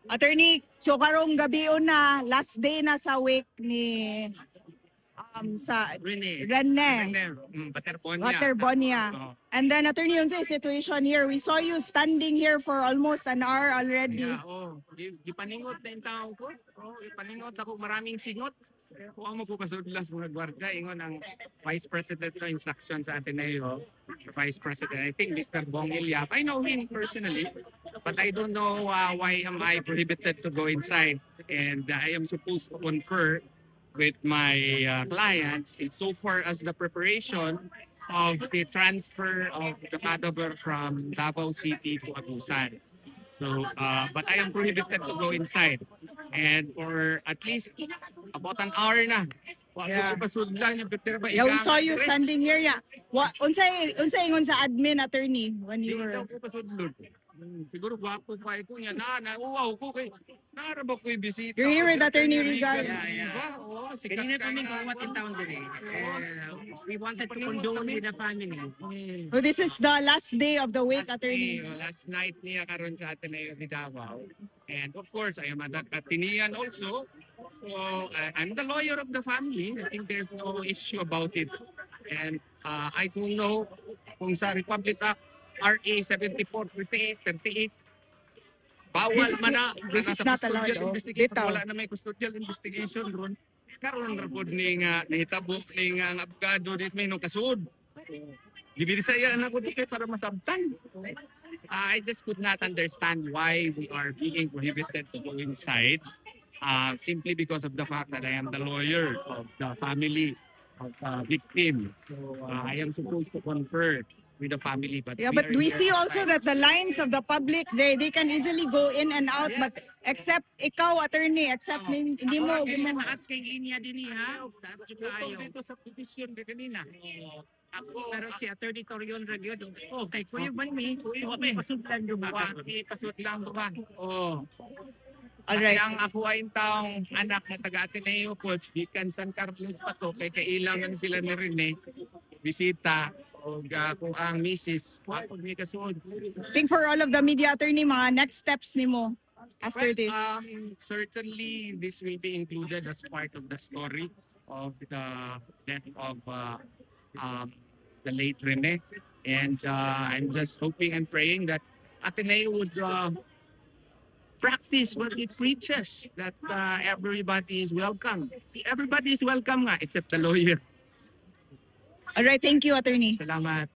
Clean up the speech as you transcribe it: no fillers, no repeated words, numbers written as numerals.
Attorney, so karong gabi na, last day na sa wake ni sa Rene. Rene Waterbonia. Waterbonia. Oh. And then attorney, yun sa situation here, we saw you standing here for almost an hour already. Yeah, gipaningot na yung tao ko. Gipaningot ako maraming singot. Kung mo ko pasudlas mga gwardiya, ingon ang Vice President no instruction sa Ateneo, sa Vice President. I think Mr. Bong Ilyap. I know him personally, but I don't know why am I prohibited to go inside. And I am supposed to confer with my clients so far as the preparation of the transfer of the cadaver from Davao City to Agusan. So, but I am prohibited to go inside. And for at least about an hour na, Yeah. yeah, We saw you standing here. Yeah. Unsay ingon sa admin attorney when you were Siguro gwapo pa ko yan. Wow ko kay naraba ko yung bisita. You're here with Attorney Regal. Yeah. Oo, sikat Kanina ka kami nga. gawat in town din eh. We wanted to condole with the family. So this is the last day of the wake, attorney. Last night niya karon sa Ateneo de Davao. And of course, I am an Atenean also. So I'm the lawyer of the family. I think there's no issue about it. And I don't know kung sa Republic Act RA 7438, bawal man na this is sa not allowed, custodial oh. investigation. Bitaw. Wala na may custodial investigation ron. Karon ra pod ni nga nahitabo ni nga abogado dit may no kasud. Dibirisaya na ko dito para masabtan. I just could not understand why we are being prohibited to go inside. Simply because of the fact that I am the lawyer of the family of the victim. So I am supposed to confer with the family. But Yeah, but we are see here also outside. that the lines of the public, they can easily go in and out, but except ikaw, attorney, except hindi mo, Taas kay linya din ha. Taas juga Tutol ayaw. dito sa petition ka kanina. Ako, Pero si Attorney Torion Reguedo, kay Kuya Banmi, so may pasudlan dumaan. pasud lang ba? Oh. alright. Ang ako ay taong anak na taga Ateneo po, Bikan San Carlos pa to, kay kailangan sila ni Rene, bisita, o kung ang misis, wapag may kasunod. I think for all of the media, attorney, mga next steps ni mo after Well, this. certainly this will be included as part of the story of the death of the late Rene. And I'm just hoping and praying that Ateneo would practice what it preaches, that everybody is welcome. Everybody is welcome nga, except the lawyer. Alright, thank you, attorney. Salamat.